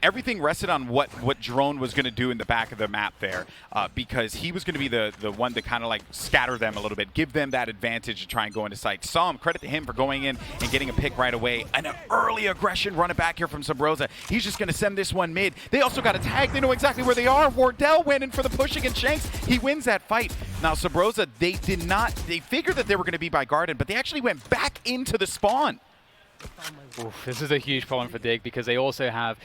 everything rested on what Drone was going to do in the back of the map there, because he was going to be the the one to kind of like scatter them a little bit, give them that advantage to try and go into sight. Credit to him for going in and getting a pick right away. An early aggression running back here from Subroza. He's just going to send this one mid. They also got a tag. They know exactly where they are. Wardell went in for the push against Shanks. He wins that fight. Now Subroza, they figured that they were going to be by Garden, but they actually went back into the spawn. Oof, this is a huge problem for Dig because they also have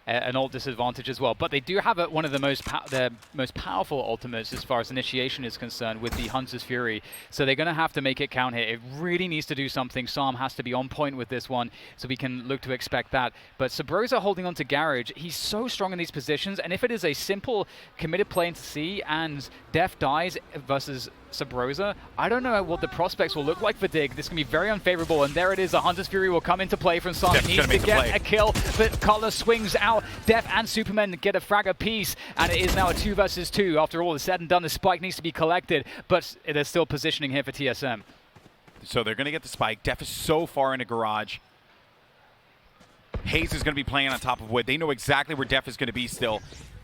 an ult disadvantage as well, but they do have one of the most powerful ultimates as far as initiation is concerned with the Hunter's Fury, so they're going to have to make it count here. It really needs to do something. Sam has to be on point with this one, so we can look to expect that. But Subroza holding on to Garage, he's so strong in these positions, and if it is a simple committed play into C and Def dies versus Subroza, I don't know what the prospects will look like for Dig. This can be very unfavorable, and there it is. The Hunter's Fury will come into play from Sam. He needs to get a kill, but Cutler swings out. Def and Superman get a frag apiece, and it is now a 2 versus 2. After all is said and done, the spike needs to be collected, but they're still positioning here for TSM. So they're going to get the spike. Def is so far in a garage. Hayes is going to be playing on top of wood. They know exactly where Def is going to be still.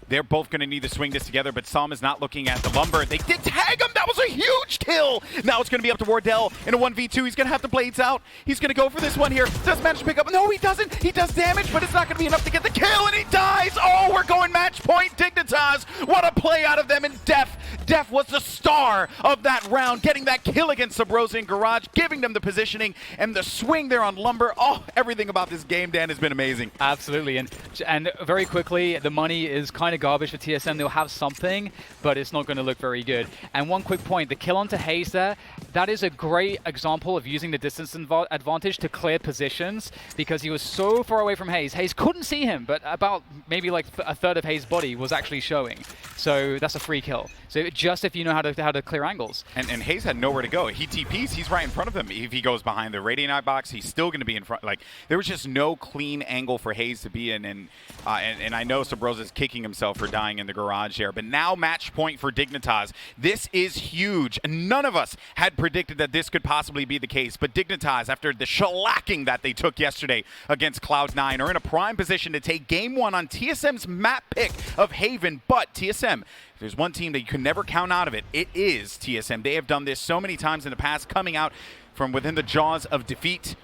They're both going to need to swing this together, but Sam is not looking at the lumber. They did tag him. That was a huge kill. Now it's going to be up to Wardell in a 1v2. He's going to have the blades out. He's going to go for this one here. Does manage to pick up. No, he doesn't. He does damage, but it's not going to be enough to get the kill, and he dies. Oh, we're going match point. Dignitas. What a play out of them. And Def was the star of that round, getting that kill against Subroza in garage, giving them the positioning and the swing there on lumber. Oh, everything about this game, Dan, has been amazing. Absolutely, and very quickly, the money is kind of garbage for TSM. They'll have something, but it's not going to look very good. And one quick point, the kill onto Hayes there, that is a great example of using the distance advantage to clear positions, because he was so far away from Hayes. Hayes couldn't see him, but about maybe like a third of Hayes' body was actually showing. So that's a free kill. So just if you know how to clear angles. And Hayes had nowhere to go. He TPs, he's right in front of him. If he goes behind the Radiant box, he's still going to be in front. Like, there was just no clean angle for Hayes to be in. And I know Subroza's kicking himself for dying in the garage there. But now match point for Dignitas. This is huge. None of us had predicted that this could possibly be the case. But Dignitas, after the shellacking that they took yesterday against Cloud9, are in a prime position to take game one on TSM's map pick of Haven. But TSM, if there's one team that you can never count out of it, it is TSM. They have done this so many times in the past, coming out from within the jaws of defeat.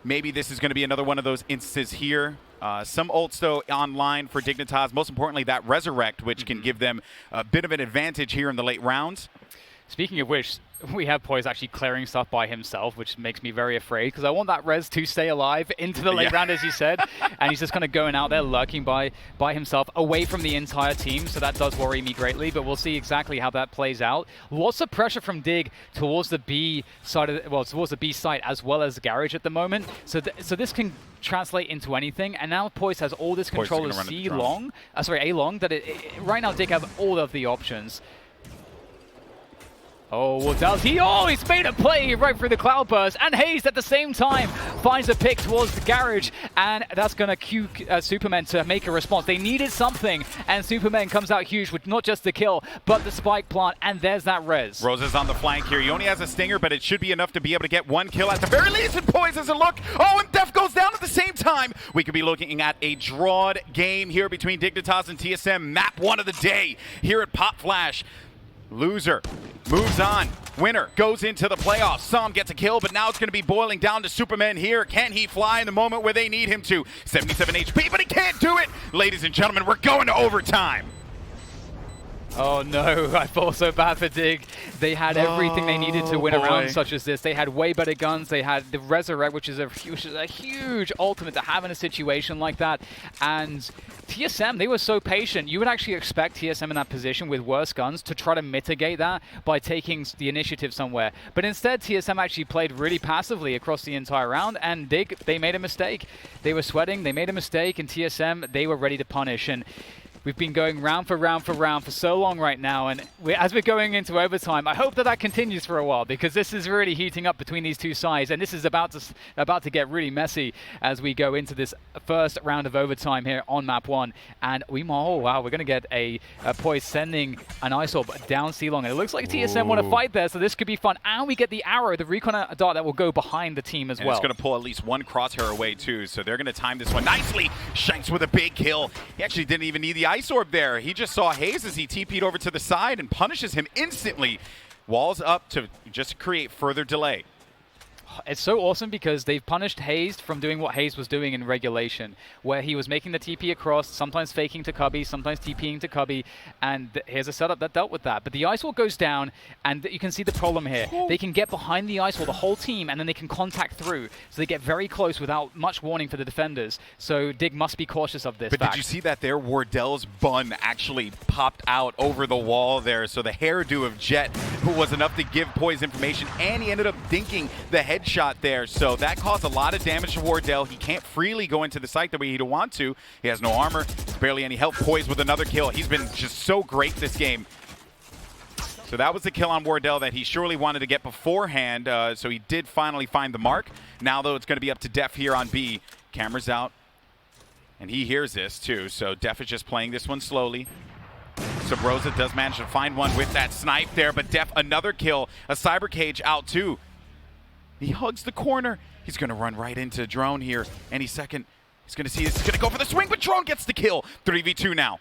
Maybe this is going to be another one of those instances here. Some ults, though, online for Dignitas. Most importantly, that Resurrect, which can give them a bit of an advantage here in the late rounds. Speaking of which, we have Poise actually clearing stuff by himself, which makes me very afraid, because I want that Res to stay alive into the late round, as you said. And he's just kind of going out there, lurking by himself, away from the entire team. So that does worry me greatly, but we'll see exactly how that plays out. Lots of pressure from Dig towards the B side of towards the B site as well as Garage at the moment. So this can translate into anything. And now Poise has all this control of A long, that right now Dig have all of the options. Oh, what does he? Oh, he's made a play right through the cloud burst, and Hayes at the same time finds a pick towards the garage, and that's going to cue Superman to make a response. They needed something, and Superman comes out huge with not just the kill, but the spike plant, and there's that res. Rosa's on the flank here. He only has a stinger, but it should be enough to be able to get one kill at the very least, and Poise doesn't look. Oh, and Def goes down at the same time. We could be looking at a drawed game here between Dignitas and TSM. Map one of the day here at Pop Flash. Loser moves on. Winner goes into the playoffs. Sam gets a kill, but now it's going to be boiling down to Superman here. Can he fly in the moment where they need him to? 77 HP, but he can't do it. Ladies and gentlemen, we're going to overtime. Oh no, I feel so bad for Dig. They had everything they needed to win a round such as this. They had way better guns. They had the Resurrect, which is a huge ultimate to have in a situation like that. And TSM, they were so patient. You would actually expect TSM in that position with worse guns to try to mitigate that by taking the initiative somewhere. But instead, TSM actually played really passively across the entire round, and Dig, they made a mistake. They were sweating, they made a mistake, and TSM, they were ready to punish. And we've been going round for round for round for so long right now, and as we're going into overtime, I hope that continues for a while, because this is really heating up between these two sides, and this is about to get really messy as we go into this first round of overtime here on map 1. And we're going to get a Poise sending an ice orb down C-Long, and it looks like TSM want to fight there, so this could be fun. And we get the arrow, the recon dart that will go behind the team as well. It's going to pull at least one crosshair away too, so they're going to time this one nicely. Shanks Shanks with a big kill. He actually didn't even need the Ice Orb there. He just saw Hayes as he TP'd over to the side and punishes him instantly. Walls up to just create further delay. It's so awesome because they've punished Hayes from doing what Hayes was doing in regulation, where he was making the TP across, sometimes faking to Cubby, sometimes TPing to Cubby, and here's a setup that dealt with that. But the Ice Wall goes down, and you can see the problem here. They can get behind the Ice Wall, the whole team, and then they can contact through. So they get very close without much warning for the defenders. So Dig must be cautious of this But fact. did you see that there? Wardell's bun actually popped out over the wall there. So the hairdo of JETT, who was enough to give Poise information, and he ended up dinking the headshot there. So that caused a lot of damage to Wardell. He can't freely go into the site the way he'd want to. He has no armor, barely any health. Poise with another kill. He's been just so great this game. So that was the kill on Wardell that he surely wanted to get beforehand. So he did finally find the mark. Now, though, it's going to be up to Def here on B. Camera's out. And he hears this, too. So Def is just playing this one slowly. Subroza does manage to find one with that snipe there. But Def, another kill. A Cyber Cage out, too. He hugs the corner. He's going to run right into Drone here any second. He's going to see this. He's going to go for the swing, but Drone gets the kill. 3v2 now.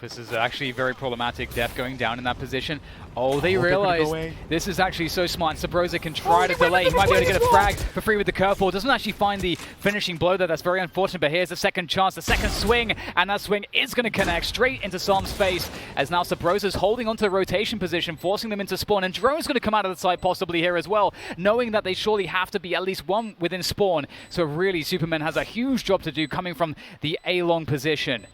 This is actually very problematic. Def going down in that position. Oh, they realize this is actually so smart. Subroza can try to delay. He might be able to get a frag for free with the curveball. Doesn't actually find the finishing blow there. That's very unfortunate, but here's a second chance, the second swing, and that swing is going to connect straight into Psalm's face, as now Subroza's holding onto the rotation position, forcing them into spawn, and Drone's going to come out of the side possibly here as well, knowing that they surely have to be at least one within spawn. So really, Superman has a huge job to do coming from the A-long position.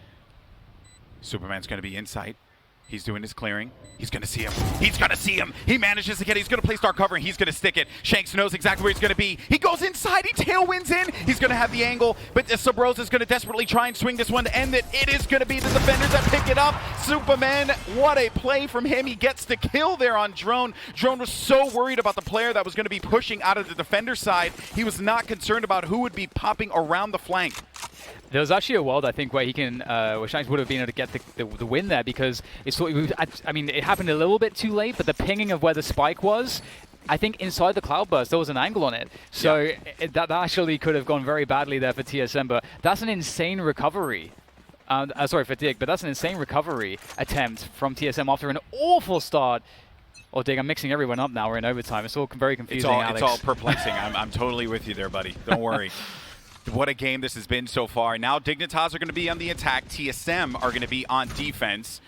Superman's going to be in sight. He's doing his clearing. He's going to see him. He's going to see him. He manages to get it. He's going to place dark cover, and he's going to stick it. Shanks knows exactly where he's going to be. He goes inside. He tailwinds in. He's going to have the angle, but Subroza is going to desperately try and swing this one to end it. It is going to be the defenders that pick it up. Superman, what a play from him. He gets the kill there on Drone. Drone was so worried about the player that was going to be pushing out of the defender side. He was not concerned about who would be popping around the flank. There was actually a world, I think, where he can, where Shanks would have been able to get the win there, because I mean, it happened a little bit too late, but the pinging of where the spike was, I think inside the Cloudburst, there was an angle on it. So that actually could have gone very badly there for TSM, but that's an insane recovery. Sorry for Dig, but that's an insane recovery attempt from TSM after an awful start. Oh, Dig, I'm mixing everyone up now. We're in overtime. It's all very confusing, Alex. It's all perplexing. I'm totally with you there, buddy. Don't worry. What a game this has been so far. Now Dignitas are going to be on the attack. TSM are going to be on defense.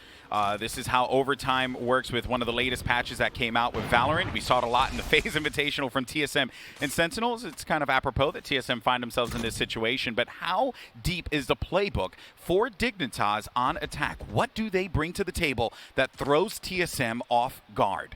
This is how overtime works with one of the latest patches that came out with Valorant. We saw it a lot in the FaZe Invitational from TSM and Sentinels. It's kind of apropos that TSM find themselves in this situation. But how deep is the playbook for Dignitas on attack? What do they bring to the table that throws TSM off guard?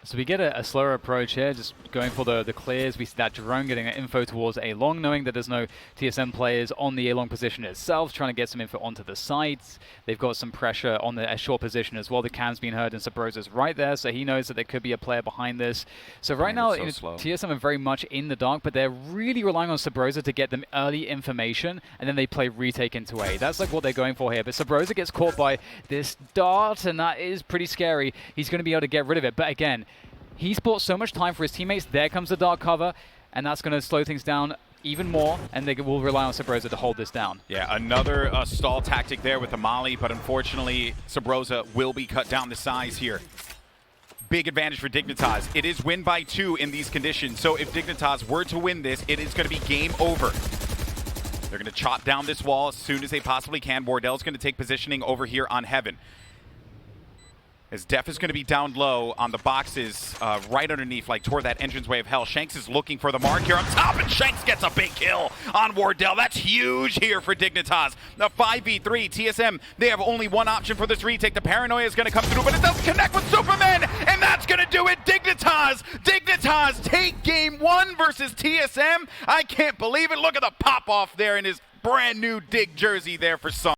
So we get a slower approach here, just going for the clears. We see that Drone getting info towards A-long, knowing that there's no TSM players on the A-long position itself, trying to get some info onto the sites. They've got some pressure on the short position as well. The cam's being heard, and Subroza's right there, so he knows that there could be a player behind this. So right now, TSM are very much in the dark, but they're really relying on Subroza to get them early information, and then they play retake into A. That's like what they're going for here. But Subroza gets caught by this dart, and that is pretty scary. He's going to be able to get rid of it, but again, he's bought so much time for his teammates. There comes the dark cover, and that's going to slow things down even more, and they will rely on Subroza to hold this down. Yeah, another stall tactic there with the Molly, but unfortunately, Subroza will be cut down to size here. Big advantage for Dignitas. It is win by 2 in these conditions, so if Dignitas were to win this, it is going to be game over. They're going to chop down this wall as soon as they possibly can. Wardell's going to take positioning over here on Heaven. As Def is going to be down low on the boxes right underneath, like toward that entranceway of hell. Shanks is looking for the mark here on top, and Shanks gets a big kill on Wardell. That's huge here for Dignitas. The 5v3, TSM, they have only one option for this retake. The paranoia is going to come through, but it doesn't connect with Superman, and that's going to do it. Dignitas take game 1 versus TSM. I can't believe it. Look at the pop-off there in his brand new Dig jersey there for some.